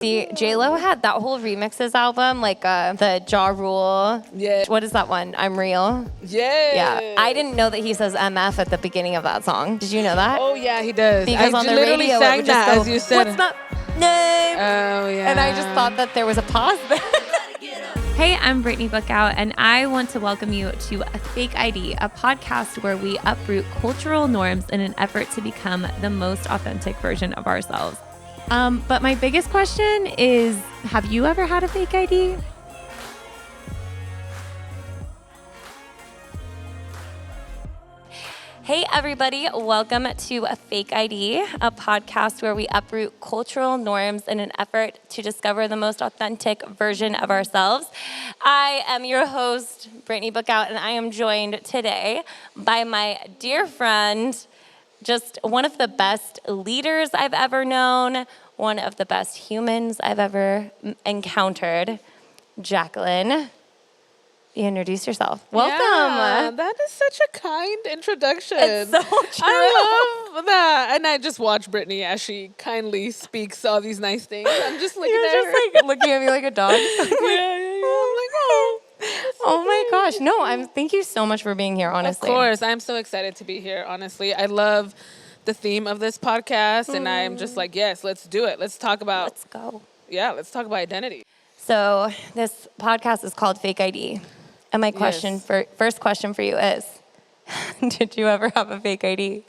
The J-Lo had that whole remixes album, like the Ja Rule. Yeah. What is that one? I'm Real. Yeah. Yeah. I didn't know that he says MF at the beginning of that song. Did you know that? Oh yeah, he does. Because on the literally radio, it sang would just that go, as you said. "What's that name?" Oh yeah. And I just thought that there was a pause there. Hey, I'm Brittany Bookout, and I want to welcome you to A Fake ID, a podcast where we uproot cultural norms in an effort to become the most authentic version of ourselves. But my biggest question is, have you ever had a fake ID? Hey everybody, welcome to A Fake ID, a podcast where we uproot cultural norms in an effort to discover the most authentic version of ourselves. I am your host, Brittany Bookout, and I am joined today by my dear friend, just one of the best leaders I've ever known, one of the best humans I've ever encountered, Jacqueline. You introduce yourself. Welcome. Yeah, that is such a kind introduction. It's so true. I love that. And I just watch Brittany as she kindly speaks all these nice things. I'm just looking You're at just her. like looking at me like a dog. Yeah. I'm like, oh. Oh my gosh. No, thank you so much for being here, honestly. Of course. I'm so excited to be here, honestly. I love the theme of this podcast, and I'm just like, yes, let's do it. Let's talk about, Let's go. let's talk about identity. So this podcast is called Fake ID. And my question first question for you is, did you ever have a fake ID?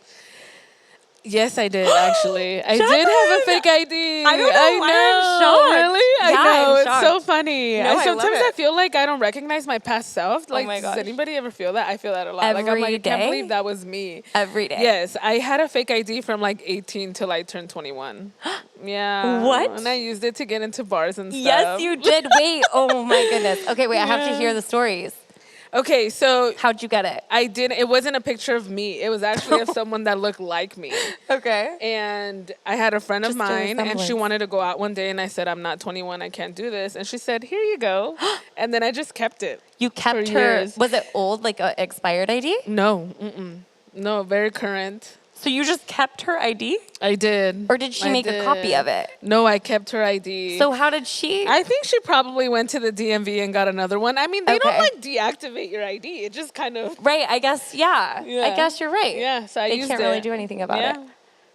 Yes, I did, actually. I did have a fake ID. I don't know why I'm shocked. Really? Yeah, I know. I'm It's shocked. so funny. No, I love Sometimes it. I feel like I don't recognize my past self. Like, my gosh. does anybody ever feel that? I feel that a lot. Like, I'm Every like, I can't day? believe that was me. Every day. Yes, I had a fake ID from like 18 till I turned 21. Yeah. What? And I used it to get into bars and stuff. Yes, you did. Wait. Oh my goodness. Okay, wait. I have to hear the stories. Okay, so How'd you get it? I didn't. It wasn't a picture of me. It was actually of someone that looked like me. Okay. And I had a friend of Just a mine, and she resemblance. wanted to go out one day, and I said, I'm not 21, I can't do this. And she said, here you go. And then I just kept it. You kept For her. years. Was it old, like an expired ID? No, no, very current. So you just kept her ID? I did. Or did she make a copy of it? No, I kept her ID. So how did she? I think she probably went to the DMV and got another one. I mean, they don't Okay. like deactivate your ID. It just kind of. Right, I guess, yeah. Yeah. I guess you're right. Yeah, so I They used can't it. really do anything about Yeah. it.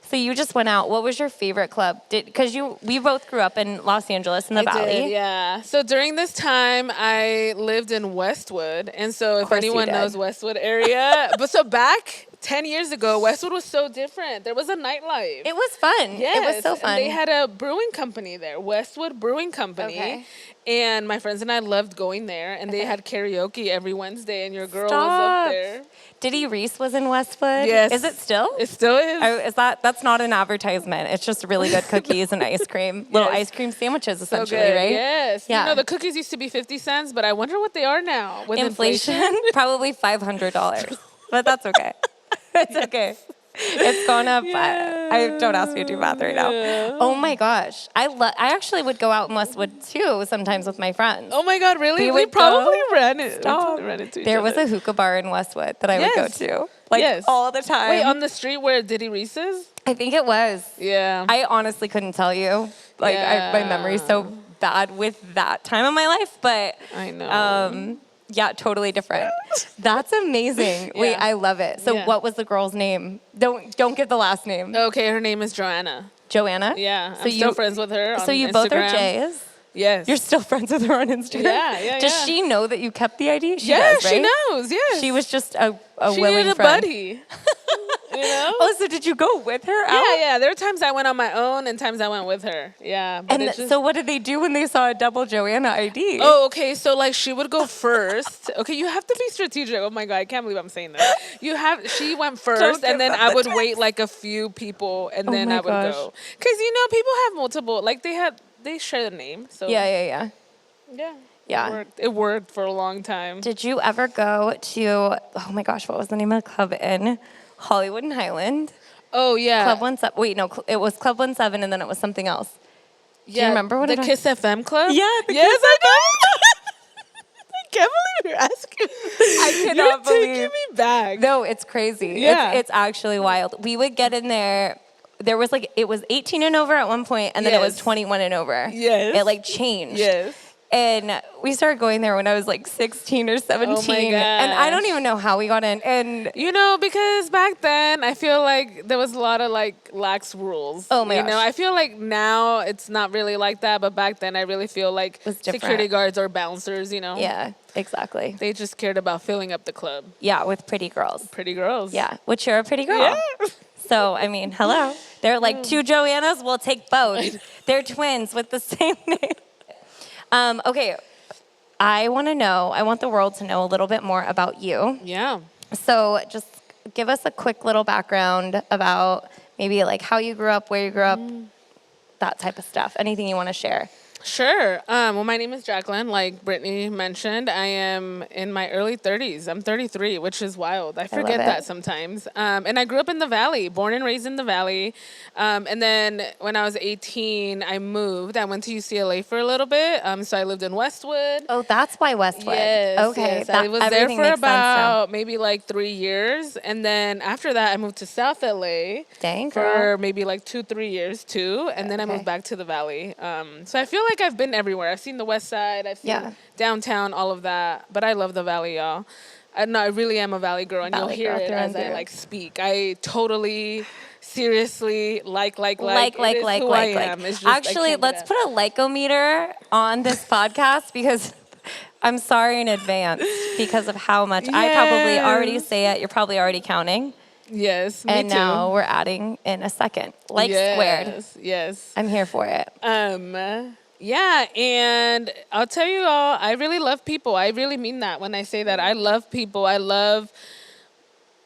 So you just went out. What was your favorite club? Because we both grew up in Los Angeles in the I Valley. did, yeah. So during this time, I lived in Westwood. And so if course you anyone did. knows Westwood area, but so back 10 years ago, Westwood was so different. There was a nightlife. It was fun. Yes, It was so fun. And they had a brewing company there, Westwood Brewing Company. Okay. And my friends and I loved going there. And they had karaoke every Wednesday, and your girl was Stop. up there. Diddy Reese was in Westwood. Yes. Is it still? It still is. Is that's not an advertisement. It's just really good cookies and ice cream. Little Yes. ice cream sandwiches, so essentially, good. right? Yes. Yeah. You know, the cookies used to be 50 cents, but I wonder what they are now with Inflation, probably $500. But that's okay. It's okay. It's gone up. I don't ask me to do math right now. Oh my gosh. I actually would go out in Westwood too sometimes with my friends. Oh my God, really? We We would probably go- ran into each There other. was a hookah bar in Westwood that I would go Yes. to. Like Yes. all the time. Wait, on the street where Diddy Reese's? I think it was. Yeah. I honestly couldn't tell you. Like my memory's so bad with that time of my life, but I know. yeah, totally different. That's amazing. Wait, Yeah. I love it. So Yeah. what was the girl's name? Don't get the last name. Okay, her name is Joanna. Joanna? Yeah, So I'm still friends with her on So you both are Instagram. J's? Yes. You're still friends with her on Instagram? Yeah, Does yeah. she know that you kept the ID? She Yeah, does, right? she knows. Yes. She was just a She willing needed a friend. buddy. You know? Oh, so did you go with her out? Yeah. There were times I went on my own and times I went with her. Yeah. But And it just... so what did they do when they saw a double Joanna ID? Oh, okay. So like she would go first. Okay, you have to be strategic. Oh my God, I can't believe I'm saying that. She went first, give and then them I the would wait like a few people, and then my I would gosh. go. Because people have multiple. Like they share the name. So Yeah. yeah. It worked for a long time. Did you ever go to, oh my gosh, what was the name of the club in Hollywood and Highland? Oh yeah. Club 17. Wait, no, it was Club 17 and then it was something else. Yeah, you remember what the it was? Kiss FM club? Yeah, the yes, Kiss I know. I can't believe you're asking. I cannot You're believe. taking me back. No, it's crazy. Yeah. It's actually wild. We would get in there there was like, it was 18 and over at one point, and then it was 21 and over. Yes. It like changed. Yes. And we started going there when I was like 16 or 17. Oh my And I don't gosh. even know how we got in. And You know, because back then I feel like there was a lot of like lax rules. Oh my You gosh. know, I feel like now it's not really like that, but back then I really feel like was different. security guards or bouncers, you know. yeah, exactly. They just cared about filling up the club. Yeah, with pretty girls. Pretty girls. Yeah, which you're a pretty girl. Yeah. So, I mean, hello. They're like two Joannas, we'll take both. They're twins with the same name. Okay, I want the world to know a little bit more about you. Yeah. So just give us a quick little background about maybe like how you grew up, where you grew up, that type of stuff. Anything you want to share. Sure. Well, my name is Jacqueline. Like Brittany mentioned, I am in my early 30s. I'm 33, which is wild. I forget it. that sometimes. And I grew up in the Valley, born and raised in the Valley. And then when I was 18, I moved. I went to UCLA for a little bit. So I lived in Westwood. Oh, that's why Westwood. Yes, Okay. yes. I was there everything for makes sense now. about maybe like 3 years. And then after that, I moved to South LA Dang, for girl. maybe like 2-3 years too. And then I Okay. moved back to the Valley. So I feel like I've been everywhere. I've seen the West Side. I've seen Yeah. downtown, all of that. But I love the Valley, y'all. I really am a Valley girl. And Valley you'll hear girl it through as and I through. like speak. I totally, seriously like. It is who I am. It's just, I Actually, can't get let's out. put a lycometer on this podcast because I'm sorry in advance because of how much I probably already Yes. say it. You're probably already counting. Yes, me And too. now we're adding in a second. Like squared. Yes. I'm here for it. Yeah, and I'll tell you all, I really love people. I really mean that when I say that. I love people. I love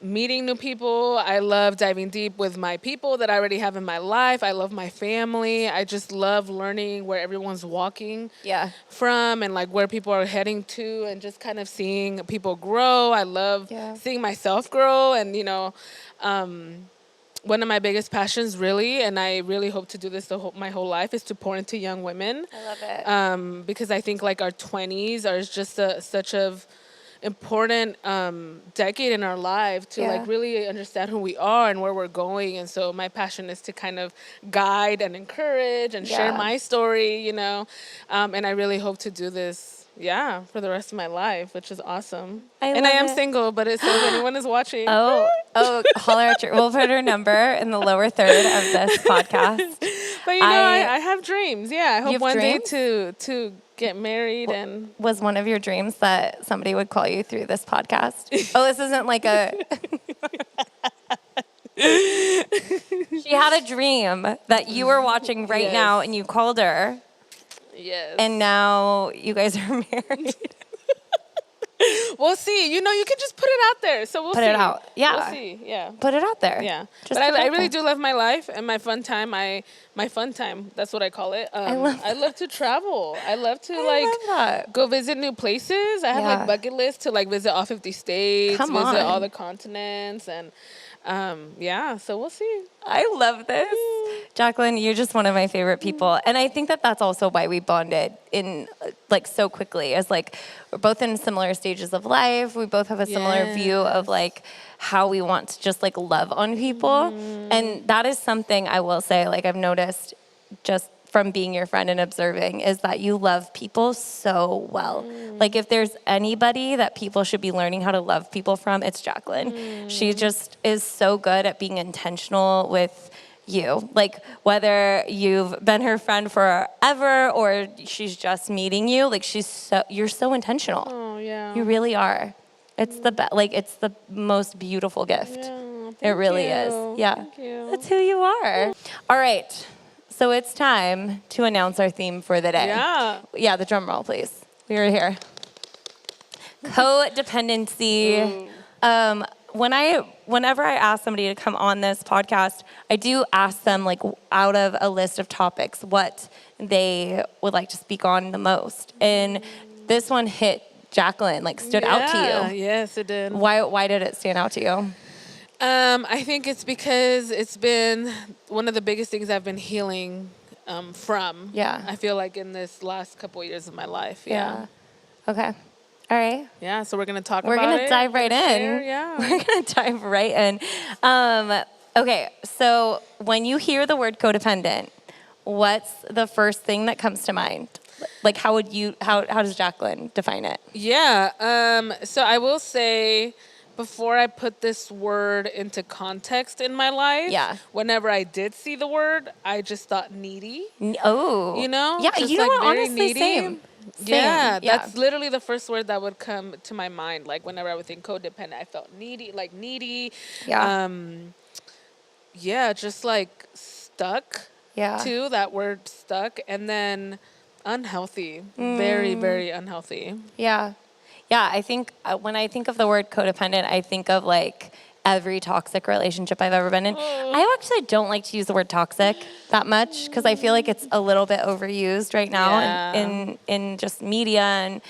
meeting new people. I love diving deep with my people that I already have in my life. I love my family. I just love learning where everyone's walking Yeah. from and like where people are heading to and just kind of seeing people grow. I love Yeah. seeing myself grow and, one of my biggest passions really, and I really hope to do this my whole life, is to pour into young women. I love it. Because I think like our 20s are just such a important decade in our life to Yeah. like really understand who we are and where we're going. And so my passion is to kind of guide and encourage and share Yeah. my story, and I really hope to do this. Yeah, for the rest of my life, which is awesome. And I love am it. single, but it says anyone is watching. Oh, holler at we'll put her number in the lower third of this podcast. But I have dreams. Yeah, I hope have one dreams? day to get married and Was one of your dreams that somebody would call you through this podcast? Oh, this isn't like a... She had a dream that you were watching right Yes. now and you called her yes. and now you guys are married. We'll see. You can just put it out there. So we'll Put see. it out. Yeah. We'll see. Yeah. Put it out there. Yeah. Just But put it I out really there. do love my life and my fun time. My fun time. That's what I call it. I love to travel. I love to love that. go visit new places. I have Yeah. like bucket lists to like visit all 50 states, Come visit all on. the continents, and so we'll see. I love this. Jacqueline, you're just one of my favorite people. And I think that that's also why we bonded in like so quickly. As like we're both in similar stages of life. We both have a similar view of like how we want to just like love on people. And that is something I will say, like I've noticed just from being your friend and observing, is that you love people so well. Like if there's anybody that people should be learning how to love people from, it's Jacqueline. She just is so good at being intentional with you. Like whether you've been her friend forever or she's just meeting you, like you're so intentional. Oh yeah. You really are. It's the it's the most beautiful gift. Yeah, It really thank is. you. Yeah. Thank you. That's who you are. All right. So it's time to announce our theme for the day. Yeah. Yeah, the drum roll, please. We are here. Codependency. Whenever I ask somebody to come on this podcast, I do ask them, like, out of a list of topics, what they would like to speak on the most. And this one hit Jacqueline, like, stood out to you. Yes, it did. Why did it stand out to you? I think it's because it's been one of the biggest things I've been healing from. Yeah. I feel like in this last couple of years of my life. Yeah. Okay. All right. Yeah. So we're gonna talk We're about it. gonna dive right in. Share, yeah. We're gonna dive right in. Okay, so when you hear the word codependent, what's the first thing that comes to mind? Like, how does Jacqueline define it? Yeah. So I will say, before I put this word into context in my life, Yeah. whenever I did see the word, I just thought needy. Oh. You know? Yeah, Just you know like what? very Honestly, needy. same. Yeah, Yeah. that's literally the first word that would come to my mind. Like whenever I would think codependent, I felt needy, like needy. Yeah. Yeah, just like stuck. Yeah. Too, that word stuck. And then unhealthy. Very, very unhealthy. Yeah. Yeah, I think when I think of the word codependent, I think of like every toxic relationship I've ever been in. I actually don't like to use the word toxic that much because I feel like it's a little bit overused right now in just media and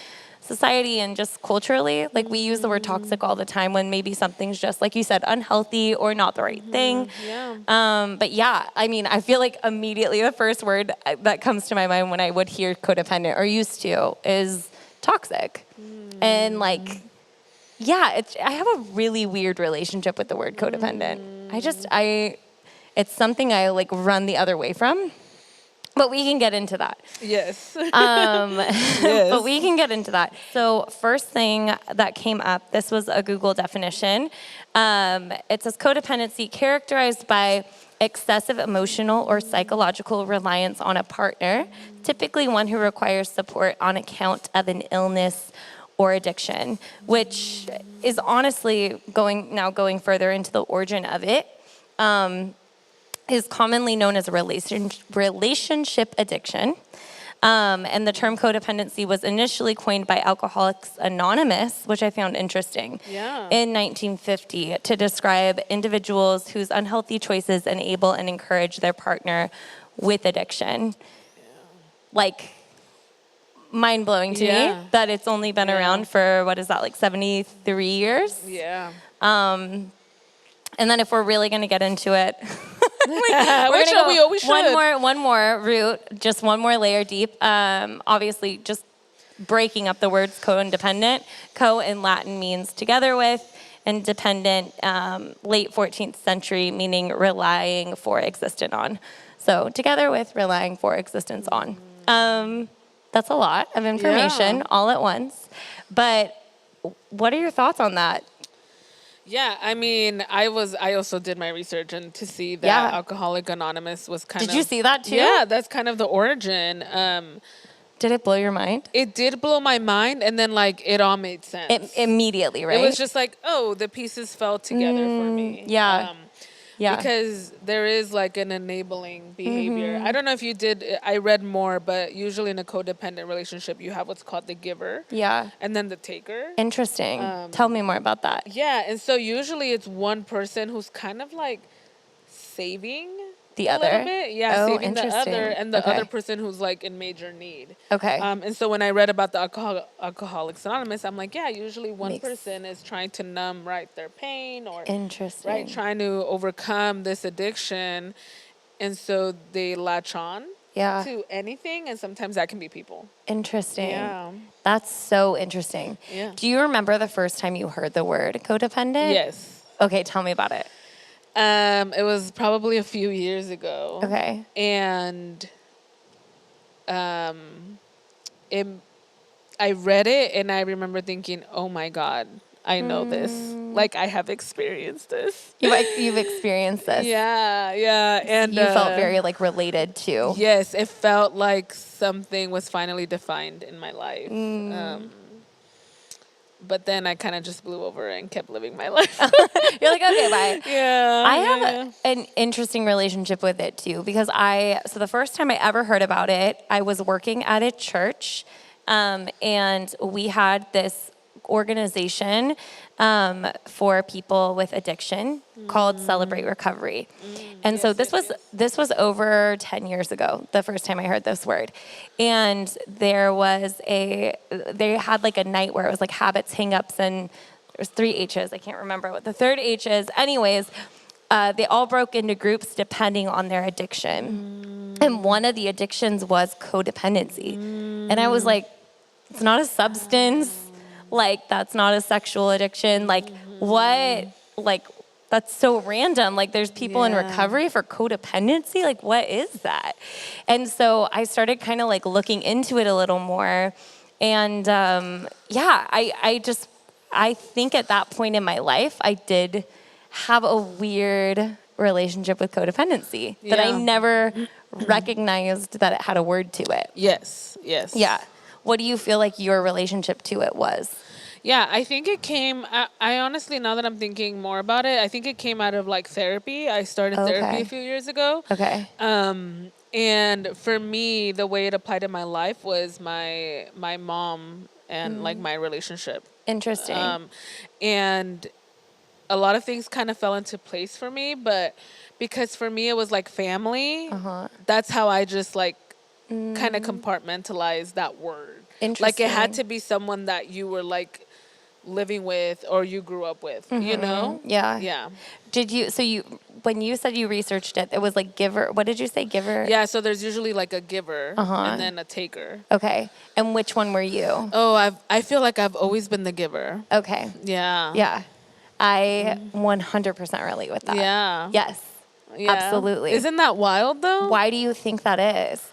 society and just culturally. Like we use the word toxic all the time when maybe something's just, like you said, unhealthy or not the right thing. Yeah. But yeah, I mean, I feel like immediately the first word that comes to my mind when I would hear codependent or used to is toxic. And like, yeah, I have a really weird relationship with the word codependent. It's something I like run the other way from, but we can get into that. Yes. But we can get into that. So first thing that came up, this was a Google definition. It says codependency characterized by excessive emotional or psychological reliance on a partner, typically one who requires support on account of an illness or addiction, which is honestly going further into the origin of it, is commonly known as a relationship addiction. And the term codependency was initially coined by Alcoholics Anonymous, which I found interesting, in 1950 to describe individuals whose unhealthy choices enable and encourage their partner with addiction. Like, mind-blowing to me that it's only been around for, what is that, like 73 years? Yeah. And then if we're really going to get into it, we always should. One more root, just one more layer deep. Obviously, just breaking up the words co-independent. Co in Latin means together with, and dependent, late 14th century, meaning relying for, existent on. So together with, relying for, existence on. That's a lot of information all at once. But what are your thoughts on that? Yeah, I mean, I also did my research and to see that Alcoholic Anonymous was kind of... Did you see that too? Yeah, that's kind of the origin. Did it blow your mind? It did blow my mind, and then like it all made sense. Immediately, right? It was just like, oh, the pieces fell together for me. Yeah. Because there is like an enabling behavior. I don't know if you did, I read more, but usually in a codependent relationship, you have what's called the giver. Yeah. And then the taker. Interesting. Tell me more about that. Yeah. And so usually it's one person who's kind of like saving the a other. little bit. Yeah, saving the interesting. other, and the other person who's like in major need. Okay. And so when I read about the Alcoholics Anonymous, I'm like, yeah, usually one person is trying to numb their pain or trying to overcome this addiction, and so they latch on to anything, and sometimes that can be people. Interesting. Yeah. That's so interesting. Yeah. Do you remember the first time you heard the word codependent? Yes. Okay, tell me about it. It was probably a few years ago. Okay. And I read it and I remember thinking, oh my God, I know this. Like I have experienced this. You've experienced this. Yeah. And you felt very like related to. Yes, it felt like something was finally defined in my life. But then I kind of just blew over and kept living my life. You're like, okay, bye. Yeah. I have an interesting relationship with it too, because so the first time I ever heard about it, I was working at a church, and we had this organization for people with addiction called Celebrate Recovery. And so this was over 10 years ago, the first time I heard this word. And they had like a night where it was like habits, hang-ups, and there's 3 H's. I can't remember what the third H is. Anyways, they all broke into groups depending on their addiction. And one of the addictions was codependency. And I was like, it's not a substance. Like, that's not a sexual addiction. Like, what, like, that's so random. Like there's people in Yeah. recovery for codependency. Like what is that? And so I started kind of like looking into it a little more. And I think at that point in my life, I did have a weird relationship with codependency that I Yeah. never recognized that it had a word to it. Yes. Yeah. What do you feel like your relationship to it was? Yeah, I think it came, I honestly, now that I'm thinking more about it, I think it came out of like therapy. I started therapy Okay. a few years ago. Okay. And for me, the way it applied in my life was my mom and like my relationship. Interesting. And a lot of things kind of fell into place for me, but because for me it was like family, that's how I just like kind of compartmentalized that word. Like it had Interesting. to be someone that you were like living with or you grew up with, you know? Yeah. Yeah. When you said you researched it, it was like giver. What did you say? Giver? Yeah, so there's usually like a giver and then a taker. Okay. And which one were you? Oh, I feel like I've always been the giver. Okay. Yeah. Yeah. I 100% relate with that. Yeah. Yes. Yeah. Absolutely. Isn't that wild though? Why do you think that is?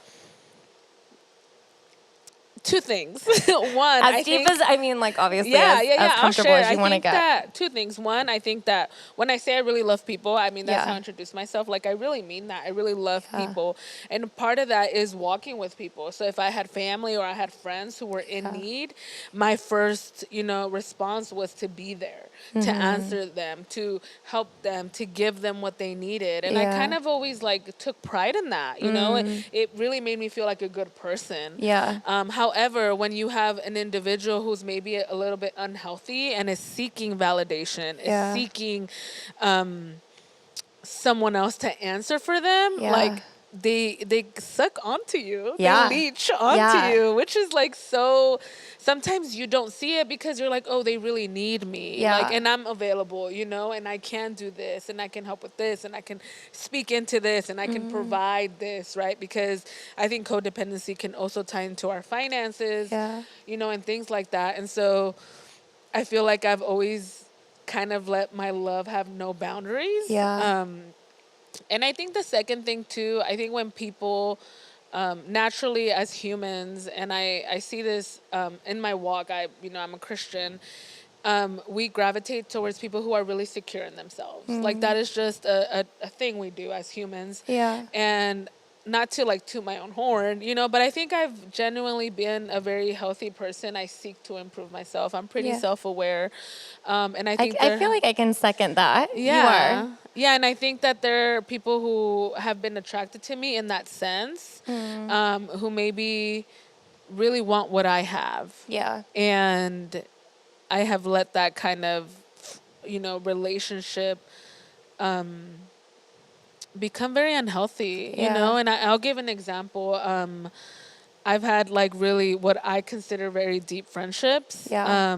Two things. One, As deep as, I mean, like, obviously, as I'll comfortable share. as you want to I think get. that two things. One, I think that when I say I really love people, I mean, that's Yeah. how I introduce myself. Like, I really mean that. I really love Yeah. people. And part of that is walking with people. So if I had family or I had friends who were in need, my first, response was to be there, to answer them, to help them, to give them what they needed. And I Yeah. kind of always, like, took pride in that, It really made me feel like a good person. Yeah. However, when you have an individual who's maybe a little bit unhealthy and is seeking validation, Yeah. is seeking someone else to answer for them, Yeah. like they suck onto you. Yeah. They leech onto Yeah. you, which is like so. Sometimes you don't see it because you're like, oh, they really need me. Yeah. Like, and I'm available, and I can do this, and I can help with this, and I can speak into this, and I can provide this, right? Because I think codependency can also tie into our finances, Yeah. And things like that. And so I feel like I've always kind of let my love have no boundaries. Yeah. And I think the second thing too, I think when people naturally as humans, and I see this in my walk, I'm a Christian, we gravitate towards people who are really secure in themselves. Like that is just a thing we do as humans. Yeah. And not to like toot my own horn, but I think I've genuinely been a very healthy person. I seek to improve myself. I'm pretty Yeah. self-aware. And I think I feel like I can second that. yeah. You are. Yeah, and I think that there are people who have been attracted to me in that sense, who maybe really want what I have. Yeah. And I have let that kind of, relationship become very unhealthy, Yeah. And I'll give an example. I've had like really what I consider very deep friendships. Yeah.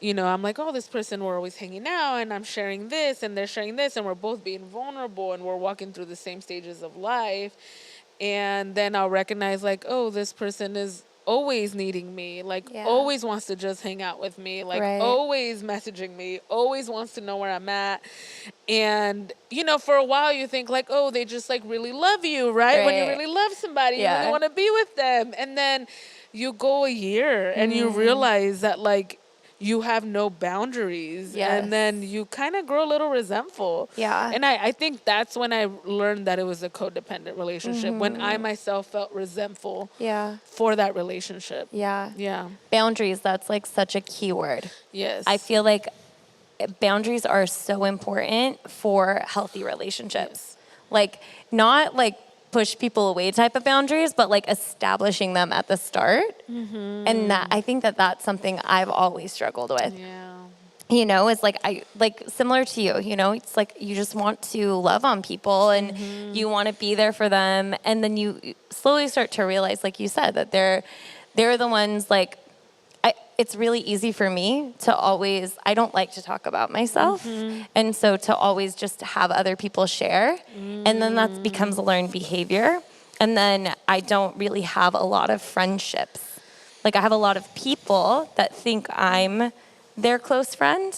I'm like, oh, this person, we're always hanging out and I'm sharing this and they're sharing this and we're both being vulnerable and we're walking through the same stages of life. And then I'll recognize like, oh, this person is always needing me, like Yeah. always wants to just hang out with me, like Right. always messaging me, always wants to know where I'm at. And, for a while you think like, oh, they just like really love you, right? When you Right. really love somebody, you Yeah. really want to be with them. And then you go a year and you realize that like, you have no boundaries. Yes. And then you kind of grow a little resentful. Yeah. And I think that's when I learned that it was a codependent relationship, when I myself felt resentful Yeah. for that relationship. Yeah. Yeah. Boundaries, that's like such a key word. Yes. I feel like boundaries are so important for healthy relationships. Like, not like push people away type of boundaries, but like establishing them at the start. And that, I think that that's something I've always struggled with. Yeah. It's like similar to you, it's like you just want to love on people and you want to be there for them. And then you slowly start to realize, like you said, that they're the ones like, it's really easy for me to always, I don't like to talk about myself. And so to always just have other people share. And then that becomes a learned behavior. And then I don't really have a lot of friendships. Like I have a lot of people that think I'm their close friend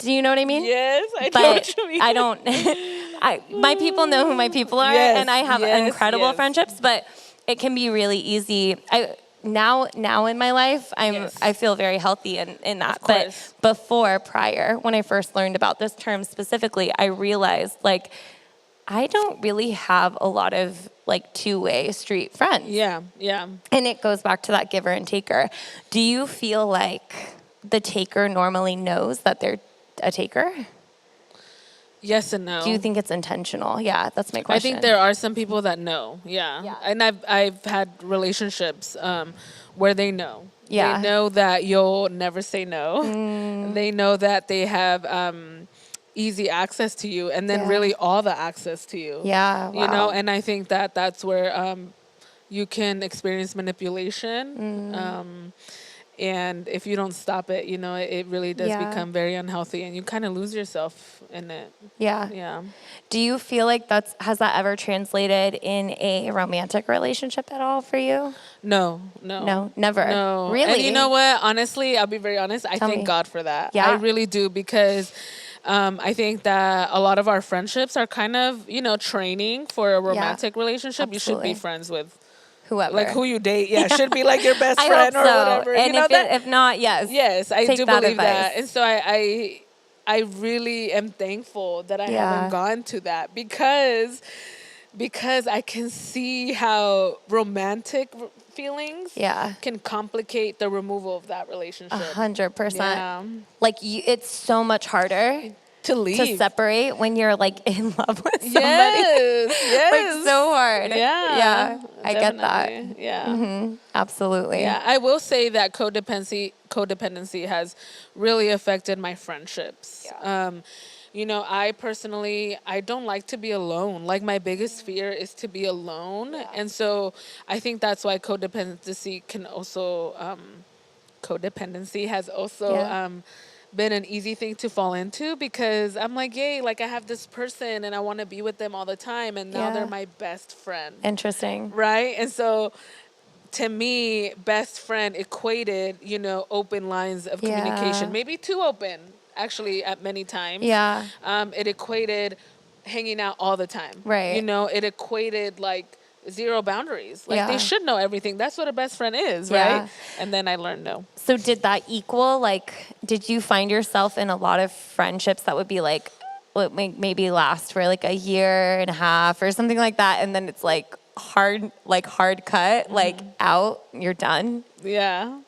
Do you know what I mean? Yes, I know But what you mean. I don't, my people know who my people are, Yes, and I have yes, incredible yes. friendships, but it can be really easy. Now in my life, Yes. I feel very healthy in that. Of course. But prior, when I first learned about this term specifically, I realized like I don't really have a lot of like two-way street friends. Yeah, yeah. And it goes back to that giver and taker. Do you feel like the taker normally knows that they're a taker? Yes and no. Do you think it's intentional? Yeah, that's my I question. think there are some people that know. Yeah. Yeah. And I've had relationships where they know. Yeah. They know that you'll never say no. They know that they have easy access to you, and then Yeah. really all the access to you. Yeah, You know, wow. and I think that that's where you can experience manipulation. And if you don't stop it, you know, it really does Yeah. become very unhealthy, and you kind of lose yourself in it. Yeah. Yeah. Do you feel like has that ever translated in a romantic relationship at all for you? No. No, never. No. Really? And you know what? Honestly, I'll be very honest. I Tell thank me. God for that. Yeah. I really do, because I think that a lot of our friendships are kind of, you know, training for a romantic relationship. You should Absolutely. be friends with, Whoever. like, who you date. Yeah, should be like your best I friend hope or so. whatever. And you know that? if not, yes. Yes, I Take do that believe that. advice. And so I really am thankful that I Yeah. haven't gone to that, because I can see how romantic feelings Yeah. can complicate the removal of that relationship. 100%. Yeah. Like it's so much harder To leave. to separate when you're like in love with somebody. Yes. Like so hard. Yeah. Yeah. I get that. definitely. Yeah. Absolutely. Yeah, I will say that codependency has really affected my friendships. Yeah. You know, I personally, I don't like to be alone. Like, my biggest fear is to be alone. Yeah. And so I think that's why codependency has also Yeah. been an easy thing to fall into, because I'm like, yay, like I have this person and I want to be with them all the time. And now Yeah. they're my best friend. Interesting. Right? And so to me, best friend equated, you know, open lines of Yeah. communication, maybe too open, actually, at many times. Yeah. It equated hanging out all the time. Right. You know, it equated like zero boundaries. Like, Yeah. they should know everything. That's what a best friend is, Yeah. right? And then I learned no. So did that equal, like, did you find yourself in a lot of friendships that would be like, what maybe last for like a year and a half or something like that, and then it's like hard cut, like out, you're done? Yeah.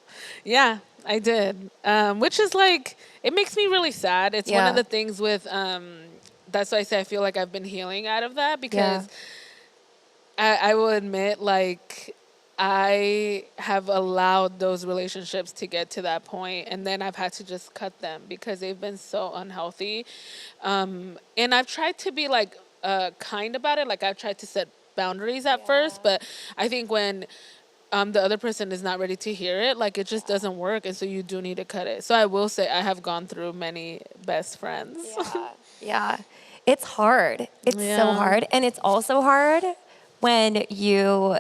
Yeah, I did. Which is like, it makes me really sad. It's one Yeah. of the things with, that's why I say I feel like I've been healing out of that, because I will admit, like, I have allowed those relationships to get to that point, and then I've had to just cut them because they've been so unhealthy. And I've tried to be like kind about it. Like, I've tried to set boundaries at first, but I think when the other person is not ready to hear it, like, it just doesn't work, and so you do need to cut it. So I will say I have gone through many best friends. Yeah. It's hard. It's so Yeah. hard. And it's also hard when you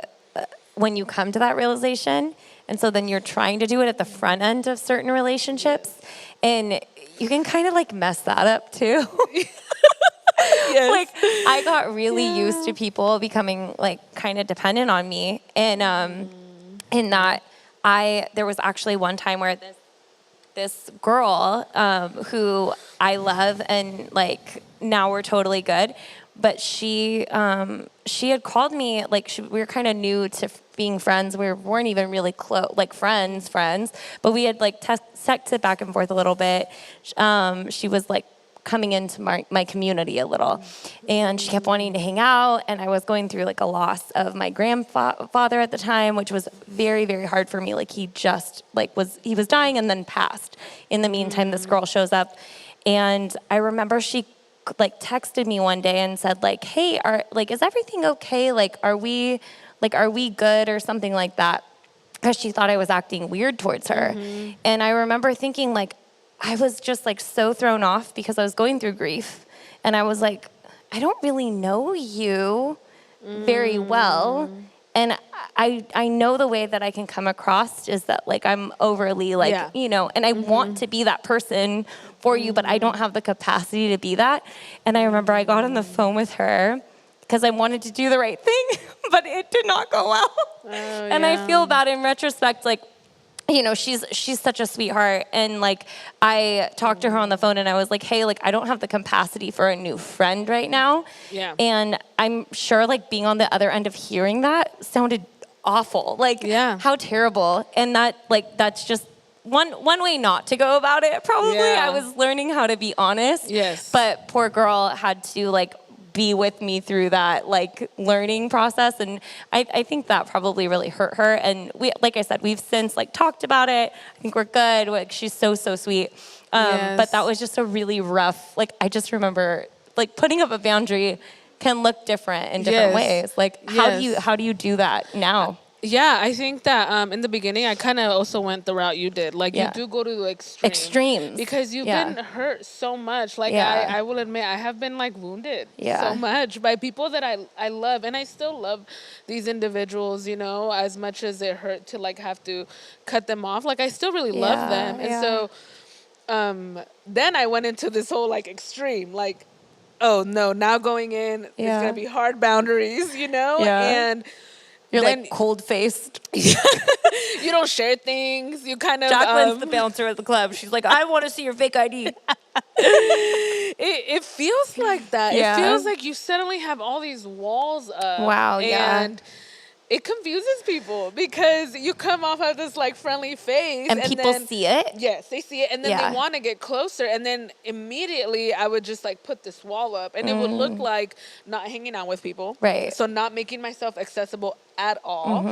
come to that realization. And so then you're trying to do it at the front end of certain relationships. And you can kind of like mess that up too. Yes. Like I got really used to people becoming like kind of dependent on me. And in that there was actually one time where this girl who I love and like now we're totally good, but she had called me, like we were kind of new to being friends. We weren't even really close, like friends, but we had like texted back and forth a little bit. She was like coming into my community a little, and she kept wanting to hang out, and I was going through like a loss of my grandfather at the time, which was very, very hard for me. Like he just he was dying and then passed. In the meantime, this girl shows up, and I remember she like texted me one day and said like, hey, is everything okay? Like, are we good or something like that? Because she thought I was acting weird towards her. And I remember thinking like, I was just like so thrown off because I was going through grief. And I was like, I don't really know you very well. And I know the way that I can come across is that like I'm overly like, Yeah. you know, and I want to be that person for you, but I don't have the capacity to be that. And I remember I got on the phone with her because I wanted to do the right thing, but it did not go well. And I feel bad in retrospect, like, you know, she's such a sweetheart. And like, I talked to her on the phone and I was like, hey, like, I don't have the capacity for a new friend right now. Yeah. And I'm sure like being on the other end of hearing that sounded awful. Like, how terrible. And that's just one way not to go about it. Probably I was learning how to be honest. Yes. But poor girl had to like be with me through that like learning process, and I think that probably really hurt her. And we, like I said, we've since like talked about it. I think we're good. Like she's so sweet. But that was just a really rough. Like I just remember like putting up a boundary can look different in different ways. Like how do you do that now? Yeah, I think that in the beginning, I kind of also went the route you did. Like, you do go to the extremes. Because you've been hurt so much. Like, I will admit, I have been, like, wounded so much by people that I love. And I still love these individuals, you know, as much as it hurt to, like, have to cut them off. Like, I still really love them. And so then I went into this whole, like, extreme. Like, oh, no, now going in, it's going to be hard boundaries, you know? And you're like cold-faced. You don't share things. You kind of... Jacqueline's the bouncer at the club. She's like, I want to see your fake ID. It feels like that. It feels like you suddenly have all these walls up. Wow, and it confuses people because you come off of this like friendly face. And people then, see it? Yes, they see it. And then they want to get closer. And then immediately I would just like put this wall up. And it would look like not hanging out with people. Right. So not making myself accessible at all.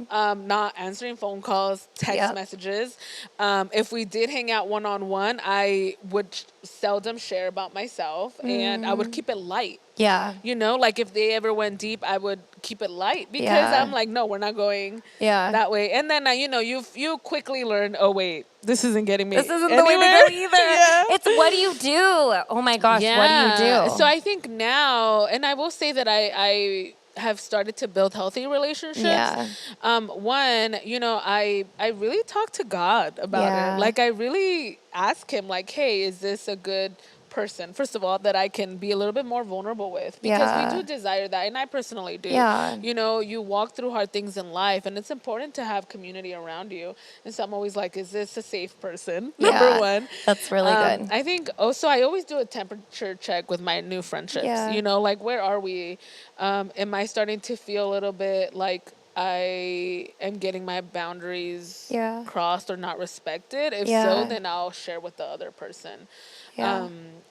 Not answering phone calls, text messages. If we did hang out one-on-one, I would seldom share about myself. And I would keep it light. Yeah. You know, like if they ever went deep, I would keep it light because I'm like, no, we're not going that way. And then, you know, you quickly learn, oh, wait, this isn't getting me This isn't anywhere. the way to go either. It's what do you do? Oh my gosh, what do you do? So I think now, and I will say that I have started to build healthy relationships. One, you know, I really talk to God about it. Like I really ask him like, hey, is this a good person, first of all, that I can be a little bit more vulnerable with, because we do desire that, and I personally do. You know, you walk through hard things in life, and it's important to have community around you. And so I'm always like, is this a safe person? Number one. That's really good. I think also I always do a temperature check with my new friendships. You know, like where are we? Am I starting to feel a little bit like I am getting my boundaries crossed or not respected? If so, then I'll share with the other person.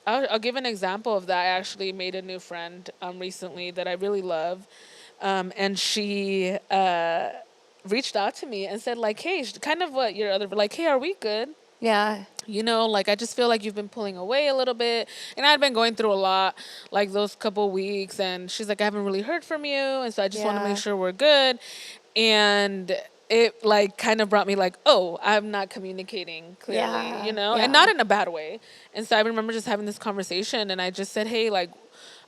I'll give an example of that. I actually made a new friend recently that I really love. And she reached out to me and said like, hey, kind of what your other, like, hey, are we good? You know, like, I just feel like you've been pulling away a little bit. And I'd been going through a lot, like, those couple weeks. And she's like, I haven't really heard from you. And so I just want to make sure we're good. And it, like, kind of brought me, like, oh, I'm not communicating clearly, you know? And not in a bad way. And so I remember just having this conversation. And I just said, hey, like,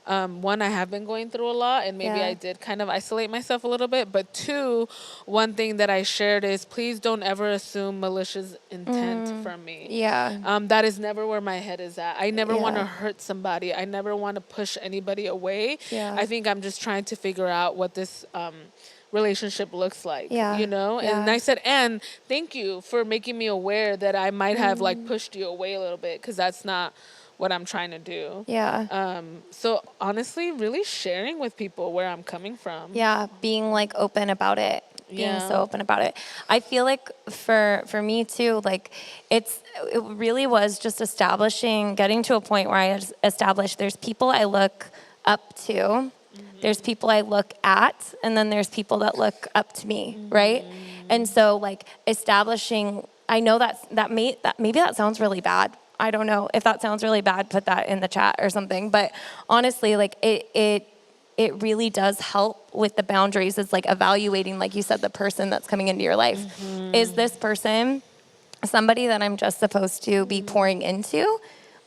one, I have been going through a lot, and maybe I did kind of isolate myself a little bit. But two, one thing that I shared is please don't ever assume malicious intent from me. That is never where my head is at. I never want to hurt somebody. I never want to push anybody away. I think I'm just trying to figure out what this relationship looks like, you know? And I said, and thank you for making me aware that I might have like pushed you away a little bit, because that's not what I'm trying to do. So honestly, really sharing with people where I'm coming from. Being like open about it. Being so open about it. I feel like for me too, like it really was just getting to a point where I established there's people I look up to, there's people I look at, and then there's people that look up to me, right? And so like establishing, I know that maybe that sounds really bad. I don't know if that sounds really bad, put that in the chat or something. But honestly, like it really does help with the boundaries. It's like evaluating, like you said, the person that's coming into your life. Is this person somebody that I'm just supposed to be pouring into?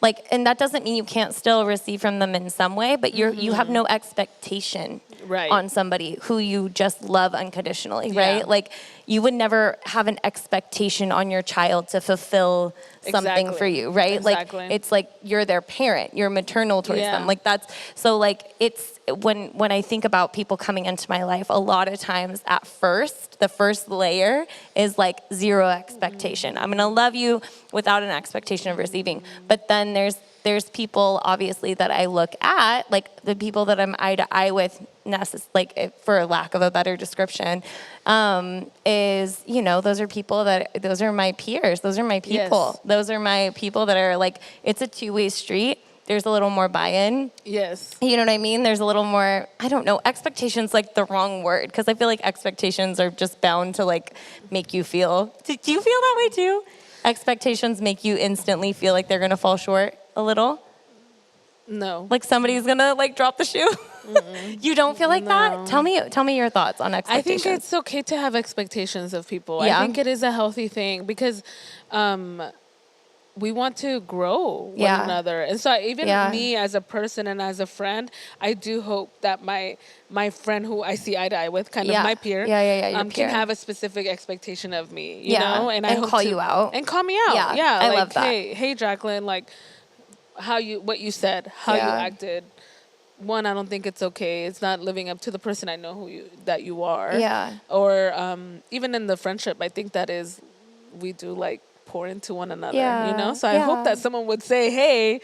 like, and that doesn't mean you can't still receive from them in some way, but you have no expectation Right. on somebody who you just love unconditionally, right? Yeah. Like, you would never have an expectation on your child to fulfill something for Exactly. you, right? Exactly. Like, it's like you're their parent, you're maternal towards Yeah. them. Like, that's, so like, it's, when I think about people coming into my life, a lot of times at first, the first layer is like zero expectation. I'm gonna love you without an expectation of receiving. But then there's people obviously that I look at, like the people that I'm eye to eye with, for lack of a better description, is, you know, those are my peers. Those are my people. Yes. Those are my people that are like, it's a two-way street. There's a little more buy-in. Yes. You know what I mean? There's a little more, I don't know, expectations like the wrong word, because I feel like expectations are just bound to like make you feel, do you feel that way too? Expectations make you instantly feel like they're gonna fall short a little? No. Like somebody's gonna like drop the shoe? You don't feel like that? Tell me your thoughts on I expectations. think it's okay to have expectations of people. Yeah. I think it is a healthy thing because we want to grow one Yeah. another. And so even Yeah. me as a person and as a friend, I do hope that my friend who I see eye to eye with, kind Yeah. of my peer, Yeah, your peer. can have a specific expectation of me, you Yeah. know? And I hope call you out. And call me out. Yeah. Yeah. I like, love that. Hey, Jacqueline, like what you said, how you Yeah. acted. One, I don't think it's okay. It's not living up to the person I know that you are. Yeah. Or even in the friendship, I think we do like pour into one another, Yeah. you know? So I Yeah. hope that someone would say, hey,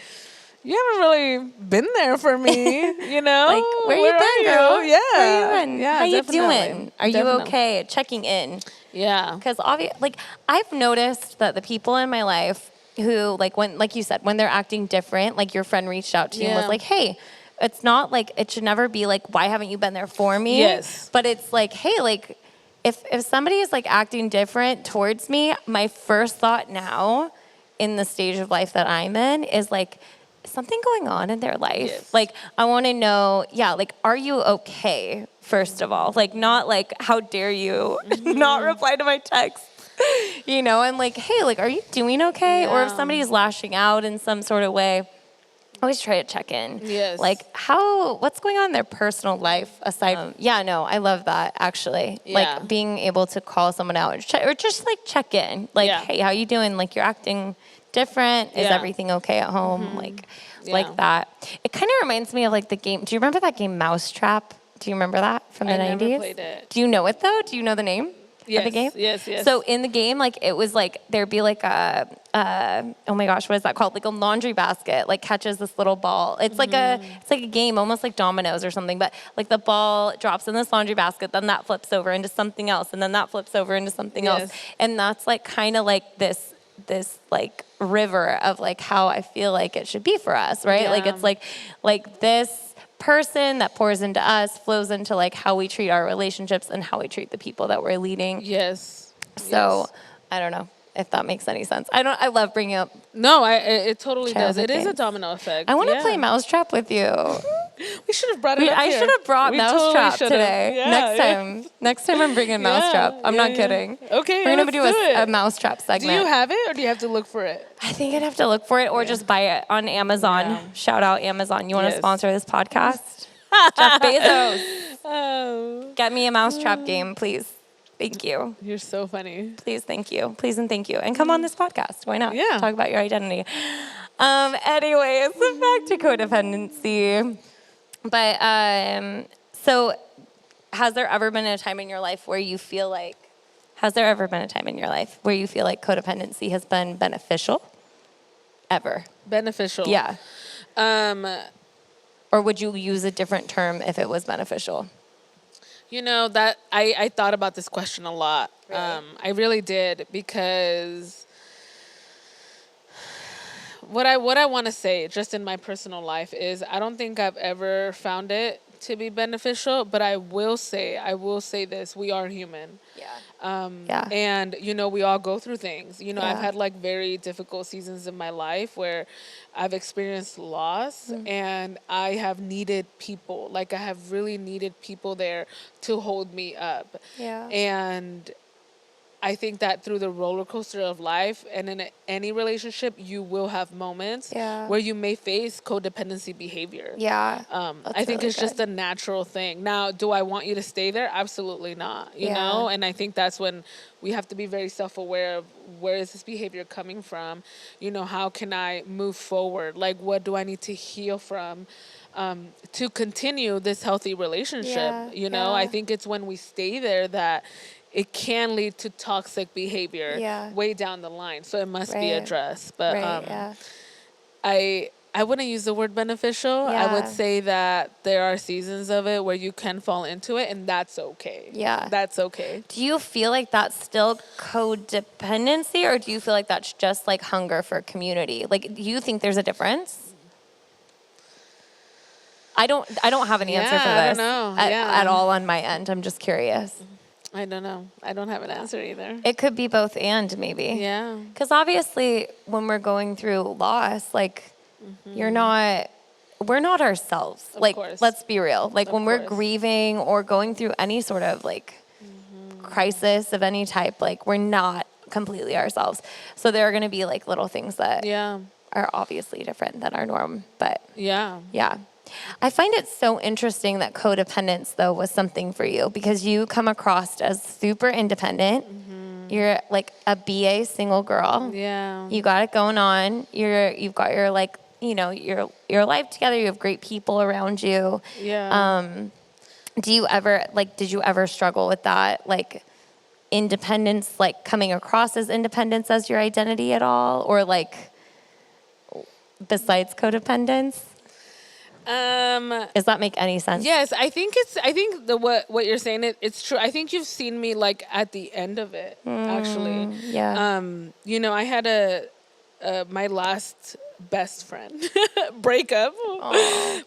you haven't really been there for me, you know? Like, where you are been, girl? Yeah. Where you been? Yeah, How you definitely. doing? Are you Definitely. okay? Checking in. Yeah. Because like I've noticed that the people in my life who like you said, when they're acting different, like your friend reached out to you and was Yeah. like, hey, it's not like, it should never be like, why haven't you been there for me? Yes. But it's like, hey, like if somebody is like acting different towards me, my first thought now in the stage of life that I'm in is like, is something going on in their life? Yes. Like, I want to know, like, are you okay? First of all, like, not like, how dare you not reply to my text? You know, and like, hey, like, are you doing okay? Or if Yeah. somebody's lashing out in some sort of way, I always try to check in. Yes. Like, what's going on in their personal life aside? No, I love that actually. Yeah. Like being able to call someone out or just like check in. Like, Yeah. hey, how you doing? Like, you're acting different. Is Yeah. everything okay at home? Like Yeah. that. It kind of reminds me of like the game. Do you remember that game Mousetrap? Do you remember that from the I 90s? never played it. Do you know it though? Do you know the name? Yes, Of the game? yes. So in the game, like it was like there'd be like oh my gosh, what is that called? Like a laundry basket, like catches this little ball. It's like it's like a game, almost like dominoes or something. But like the ball drops in this laundry basket, then that flips over into something else, and then that flips over into something else. Yes. And that's like kind of like this like river of like how I feel like it should be for us, right? Like Yeah. it's like this person that pours into us flows into like how we treat our relationships and how we treat the people that we're leading. Yes. So Yes. I don't know if that makes any sense. I love bringing up. No, it totally does. Childhood It is a games. domino effect. I want to Yeah. play Mousetrap with you. We should have brought it up I here. should have brought We Mousetrap totally should've. today. Yeah, Next yeah. time. Next time I'm bringing Mousetrap. I'm yeah, not yeah. kidding. Okay, We're gonna let's do do it. a Mousetrap Do segment. you have it or do you have to look for it? I think I'd have to look for it or just buy it on Amazon. Yeah. Shout out Amazon. You want to Yes. sponsor this podcast? Jeff Bezos. Oh, Get me a Mousetrap game, please. Thank you. you're so funny. Please, thank you. Please and thank you. And come on this podcast. Why not? Yeah. Talk about your identity. Anyways, back to codependency. But so has there ever been a time in your life where you feel like codependency has been beneficial? Ever? Beneficial. Yeah. Um, Or would you use a different term if it was beneficial? You know, that I thought about this question a lot. Really? I really did because what I want to say just in my personal life is I don't think I've ever found it to be beneficial, but I will say this, we are human. Yeah. And, you know, we all go through things. You know, I've Yeah. had like very difficult seasons in my life where I've experienced loss and I have needed people. Like I have really needed people there to hold me up. Yeah. And I think that through the roller coaster of life and in any relationship, you will have moments where you may face codependency behavior. Yeah. I think it's just a natural thing. Now, do I want you to stay there? Absolutely not, you know? And I think that's when we have to be very self-aware of where is this behavior coming from? You know, how can I move forward? Like, what do I need to heal from to continue this healthy relationship? You know, I think it's when we stay there that it can lead to toxic behavior way down the line. So it must be addressed. But I wouldn't use the word beneficial. I would say that there are seasons of it where you can fall into it, and that's okay. Yeah. That's okay. Do you feel like that's still codependency, or do you feel like that's just like hunger for community? Like, do you think there's a difference? I don't have an answer for this I don't know. at all on my end. I'm just curious. I don't know. I don't have an answer either. It could be both and maybe. Yeah. Because obviously when we're going through loss, like we're not ourselves. Of like, course. let's be real. Like when we're course. grieving or going through any sort of like crisis of any type, like we're not completely ourselves. So there are going to be like little things that are obviously different than our norm. But yeah. I find it so interesting that codependence, though, was something for you because you come across as super independent. You're like a BA single girl. Yeah. You got it going on. You've got your like, you know, your life together. You have great people around you. Yeah. Did you ever struggle with that? Like independence, like coming across as independence as your identity at all? Or like besides codependence? Does that make any sense? Yes, I think what you're saying, it's true. I think you've seen me like at the end of it, actually. Yeah. You know, I had my last best friend breakup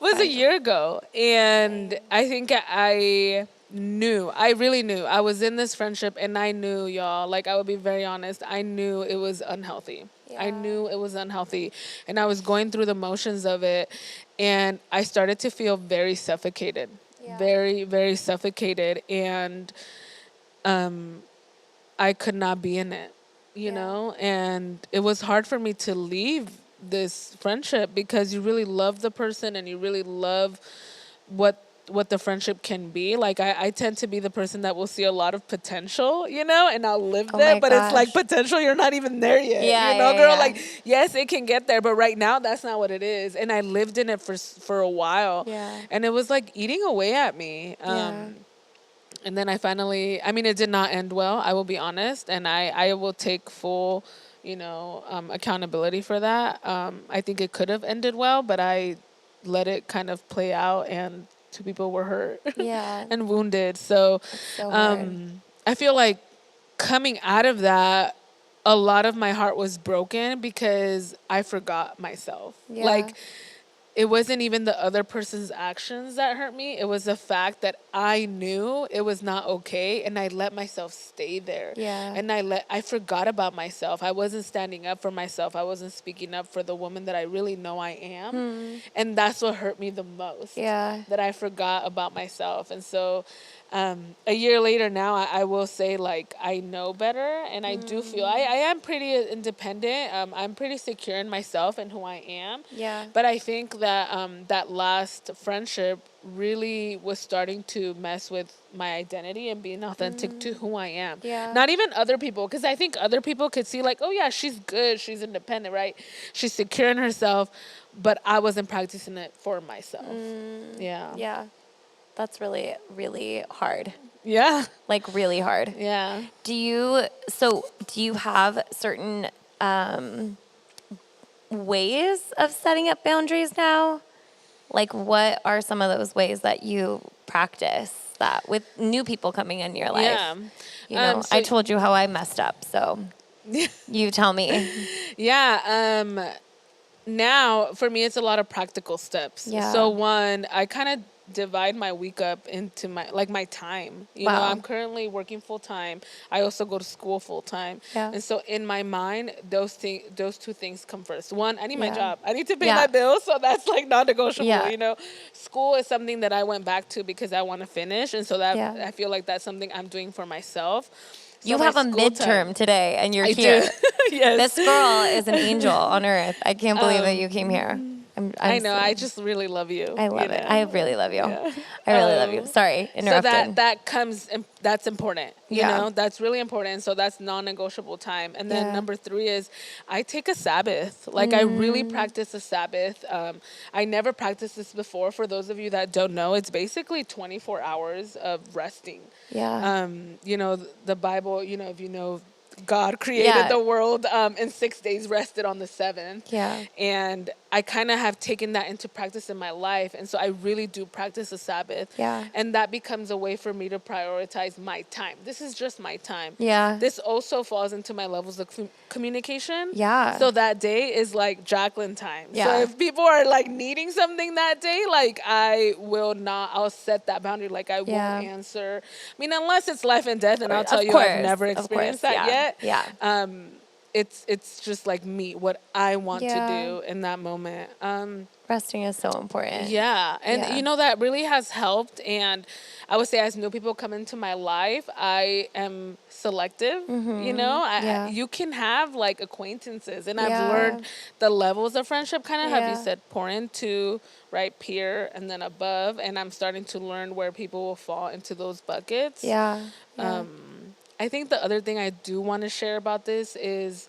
was a year ago. And I think I really knew. I was in this friendship and I knew, y'all, like I would be very honest, I knew it was unhealthy. I knew it was unhealthy. And I was going through the motions of it. And I started to feel very suffocated, very, very suffocated. And I could not be in it, you know? And it was hard for me to leave this friendship because you really love the person and you really love what the friendship can be. Like I tend to be the person that will see a lot of potential, you know, and I'll live there, but it's like potential, you're not even there yet. You know, girl, like yes, it can get there, but right now that's not what it is. And I lived in it for a while. And it was like eating away at me. And then I finally, I mean, it did not end well, I will be honest, and I will take full, you know, accountability for that. I think it could have ended well, but I let it kind of play out, and 2 people were hurt and wounded. So, I feel like coming out of that, a lot of my heart was broken because I forgot myself. Like, it wasn't even the other person's actions that hurt me. It was the fact that I knew it was not okay, and I let myself stay there. And I forgot about myself. I wasn't standing up for myself. I wasn't speaking up for the woman that I really know I am. And that's what hurt me the most. That I forgot about myself. And so a year later now, I will say, like, I know better, and I do feel I am pretty independent. I'm pretty secure in myself and who I am. But I think that that last friendship really was starting to mess with my identity and being authentic to who I am. Not even other people, because I think other people could see like, oh yeah, she's good, she's independent, right? She's secure in herself, but I wasn't practicing it for myself. Yeah. That's really, really hard. Like really hard. Do you have certain ways of setting up boundaries now? Like, what are some of those ways that you practice that with new people coming in your life? You know, I told you how I messed up, so you tell me. Now, for me, it's a lot of practical steps. So one, I kind of divide my week up into my time. You know, I'm currently working full time. I also go to school full time. And so in my mind, those 2 things come first. One, I need my job. I need to pay my bills, so that's like non-negotiable. You know, school is something that I went back to because I want to finish, and so that I feel like that's something I'm doing for myself. You my have a school midterm time- today, and you're I here. do. Yes. This girl is an angel on earth. I can't believe that you came here. I know. so- I just really love you. I love you it. know? I really love you. Yeah. I really love you. Sorry, So interrupted. that's important. You Yeah. know, that's really important. So that's non-negotiable time. And then Yeah. number 3 is I take a Sabbath. Like I really practice a Sabbath. I never practiced this before. For those of you that don't know, it's basically 24 hours of resting. Yeah. You know, the Bible, you know, if you know, God created Yeah. the world in 6 days, rested on the 7th. Yeah. And I kind of have taken that into practice in my life. And so I really do practice a Sabbath. Yeah. And that becomes a way for me to prioritize my time. This is just my time. Yeah. This also falls into my levels of communication. Yeah. So that day is like Jacqueline time. Yeah. So if people are like needing something that day, like I'll set that boundary. Like I Yeah. won't answer. I mean, unless it's life and death, and I'll Of tell you course, I've never of experienced course, that yeah. yet. Yeah. It's just like me, what I want Yeah. to do in that moment. Resting is so important. Yeah. And Yeah. you know, that really has helped. And I would say as new people come into my life, I am selective. You know, Yeah. you can have like acquaintances, and Yeah. I've learned the levels of friendship, kind of have you Yeah. said, pour into, right, peer, and then above. And I'm starting to learn where people will fall into those buckets. Yeah. Yeah. I think the other thing I do want to share about this is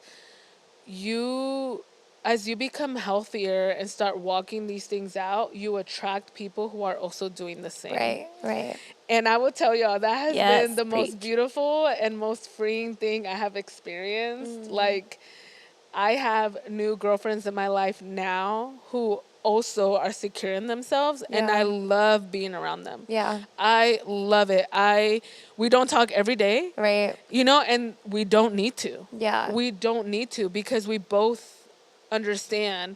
as you become healthier and start walking these things out, you attract people who are also doing the same. Right. Right. And I will tell y'all, that has Yes, been the most preach. beautiful and most freeing thing I have experienced. Like, I have new girlfriends in my life now who also are secure in themselves, and Yeah. I love being around them. Yeah. I love it. We don't talk every day, Right. you know, and we don't need to. Yeah. We don't need to, because we both understand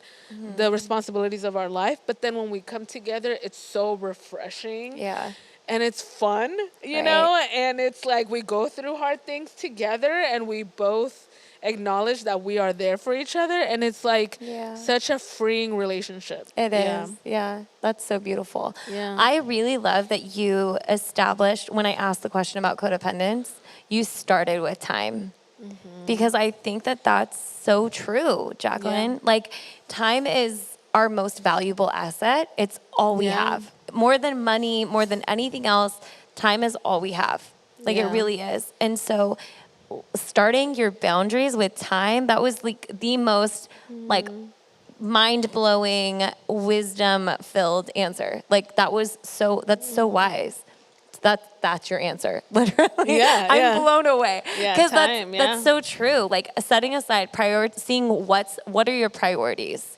the responsibilities of our life. But then when we come together, it's so refreshing. Yeah. And it's fun, you Right. know, and it's like we go through hard things together, and we both acknowledge that we are there for each other. And it's like Yeah. such a freeing relationship. It Yeah. is. Yeah. That's so beautiful. Yeah. I really love that you established, when I asked the question about codependence, you started with time. Because I think that that's so true, Jacqueline. Yeah. Like, time is our most valuable asset. It's all we Yeah. have. More than money, more than anything else, time is all we have. Like, it Yeah. really is. And so, starting your boundaries with time, that was like the most like mind-blowing, wisdom-filled answer. Like, that's so wise. That's your answer, literally. Yeah, I'm yeah. blown away. Yeah, Because time, yeah. that's so true. Like, setting aside, seeing what are your priorities.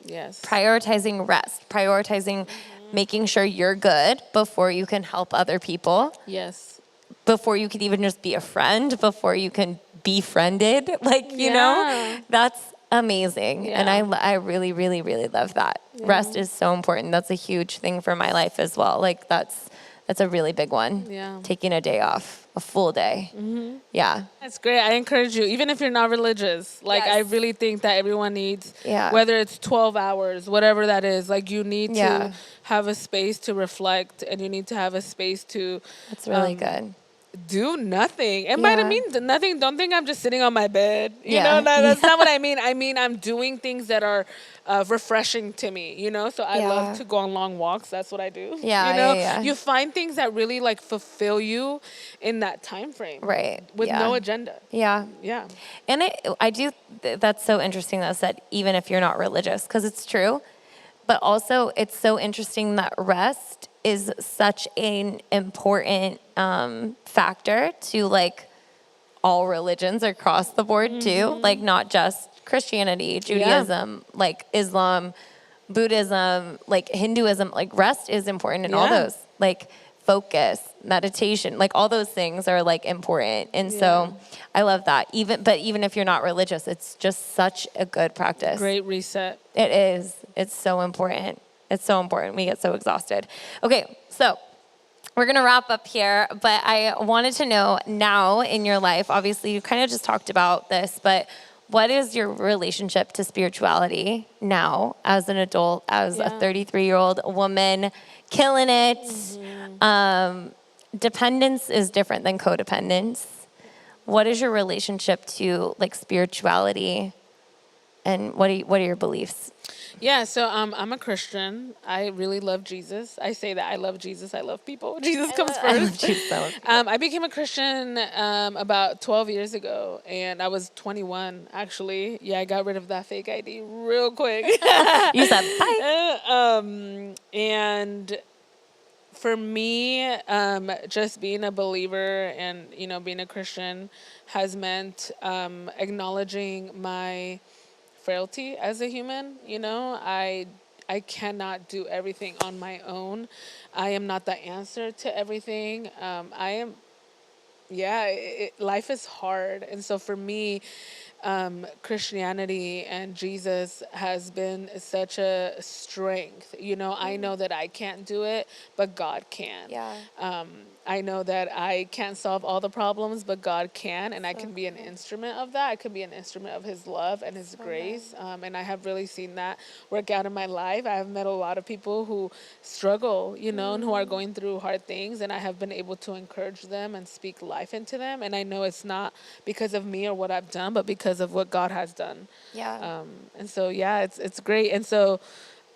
Yes. Prioritizing rest, prioritizing making sure you're good before you can help other people, Yes. before you can even just be a friend, before you can be friended. Like, you know, Yeah. that's amazing. And Yeah. I really, really, really love that. Rest is so important. That's a huge thing for my life as well. Like, that's a really big one. Yeah. Taking a day off, a full day. Yeah. That's great. I encourage you, even if you're not religious, like, Yes. I really think that everyone needs, Yeah. whether it's 12 hours, whatever that is, like, you need Yeah. to have a space to reflect, and you need to have a space to That's really good. do nothing. And by the Yeah. means nothing, don't think I'm just sitting on my bed. You Yeah. know, that's not what I mean. I mean, I'm doing things that are refreshing to me, you know? So I Yeah. love to go on long walks. That's what I do. Yeah, you know? yeah. You find things that really like fulfill you in that time frame. Right. With Yeah. no agenda. Yeah. Yeah. And I do, that's so interesting that said, even if you're not religious, because it's true. But also, it's so interesting that rest is such an important factor to like all religions across the board too. Like, not just Christianity, Judaism, like Islam, Buddhism, like Hinduism. Like, rest is important in all Yeah. those. Like, focus, meditation, like all those things are like important. And so I love that. Even if you're not religious, it's just such a good practice. Great reset. It is. It's so important. It's so important. We get so exhausted. Okay, so we're going to wrap up here, but I wanted to know now in your life, obviously you kind of just talked about this, but what is your relationship to spirituality now as an adult, as a 33-year-old woman, killing it? Dependence is different than codependence. what is your relationship to like spirituality, and what are your beliefs? Yeah, so I'm a Christian. I really love Jesus. I say that I love Jesus. I love people. Jesus comes I love first. Jesus. I love people. I became a Christian about 12 years ago, and I was 21, actually. Yeah, I got rid of that fake ID real quick. You said bye. And for me, just being a believer and, being a Christian has meant acknowledging my frailty as a human. I cannot do everything on my own. I am not the answer to everything. Life is hard. And so for me, Christianity and Jesus has been such a strength. I know that I can't do it, but God can. Yeah. I know that I can't solve all the problems, but God can, and I can be an instrument of that. I can be an instrument of His love and His grace, and I have really seen that work out in my life. I have met a lot of people who struggle, and who are going through hard things, and I have been able to encourage them and speak life into them, and I know it's not because of me or what I've done, but because of what God has done. Yeah. And so, it's great. And so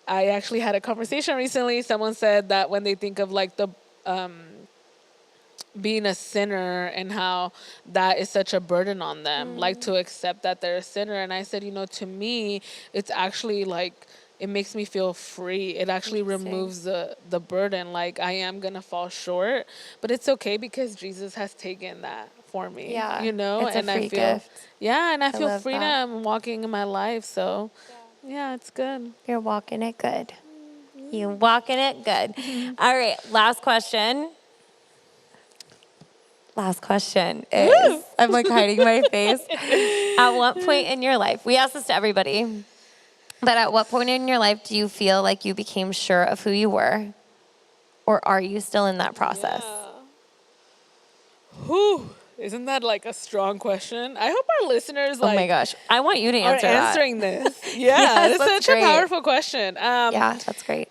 I actually had a conversation recently. Someone said that when they think of like the being a sinner and how that is such a burden on them, like to accept that they're a sinner. And I said, to me, it's actually like, it makes me feel free. It actually removes the burden. Like, I am going to fall short, but it's okay because Jesus has taken that for me. Yeah. It's a and free I feel gift. Yeah, and I feel love freedom walking in my life. So, yeah, it's good. You're walking it good. You walking it good. All right, last question. Last question is, I'm like hiding my face. At what point in your life, we ask this to everybody, but at what point in your life do you feel like you became sure of who you were? Or are you still in that process? Yeah. Whew. Isn't that like a strong question? I hope our listeners Oh my gosh. I want you to are answer that. answering this. Yes, it's that's such great. a powerful question. Yeah, that's great.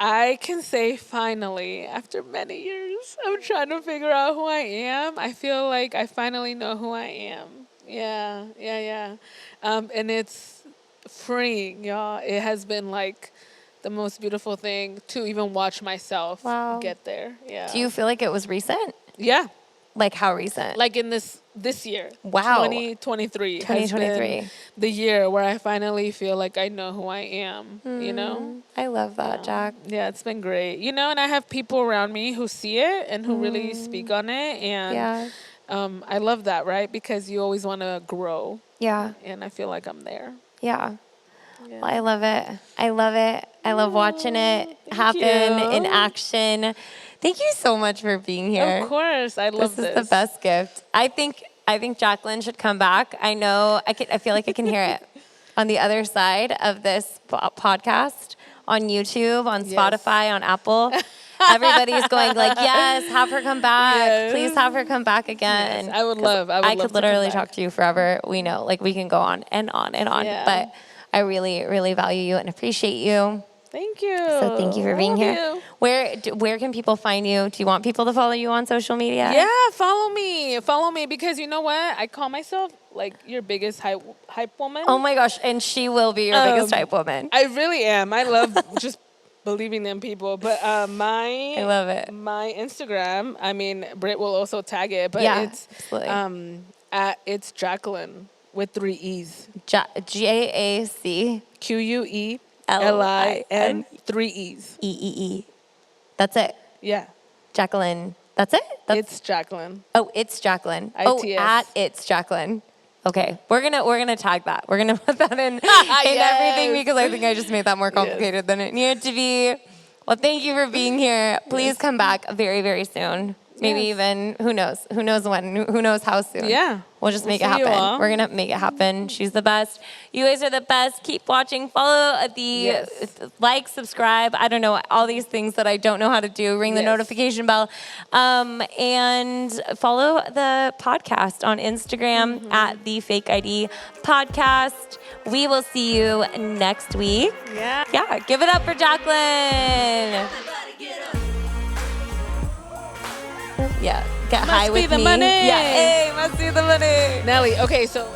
I can say finally, after many years of trying to figure out who I am, I feel like I finally know who I am. Yeah. And it's freeing, y'all. It has been like the most beautiful thing to even watch myself get there. Yeah. Do you feel like it was recent? Yeah. Like how recent? Like in this year. Wow. 2023 has been the year where I finally feel like I know who I am, I love that, Jack. Yeah, it's been great. And I have people around me who see it and who really speak on it. And I love that, right? Because you always want to grow. Yeah. And I feel like I'm there. Yeah. Well, I love it. I love it. I love watching it happen in action. Thank you so much for being here. Of course. I love this. This is the best gift. I think Jacqueline should come back. I know, I feel like I can hear it on the other side of this podcast, on YouTube, on Spotify, on Apple. Everybody's going like, yes, have her come back. Yes. Please have her come back again. Yes, I could literally talk to you forever. We know, like we can go on and on and on. Yeah. But I really, really value you and appreciate you. Thank you. So thank you for being here. Where can people find you? Do you want people to follow you on social media? Yeah, follow me because you know what? I call myself like your biggest hype woman. Oh my gosh, and she will be your biggest hype woman. I really am. I love just believing in people. But I love it. My Instagram, I mean, Britt will also tag it, but it's it's Jacqueline with 3 E's. JACQUELIN 3 E's. EEE. That's it. Yeah. Jacqueline. That's it? It's Jacqueline. Oh, it's Jacqueline. ITS. Oh, at it's Jacqueline. Okay. We're gonna tag that. We're gonna put that in everything because I think I just made that more complicated than it needed to be. Well, thank you for being here. Please come back very, very soon. Maybe even, who knows? Who knows when? Who knows how soon? Yeah. We'll just make it happen. We're going to make it happen. She's the best. You guys are the best. Keep watching. Follow the like, subscribe. I don't know, all these things that I don't know how to do. Ring the notification bell. And follow the podcast on Instagram at The Fake ID Podcast. We will see you next week. Yeah. Give it up for Jacqueline. Yeah, get Must high be with the me. money. Yeah, hey, must be the money. Nelly, okay, so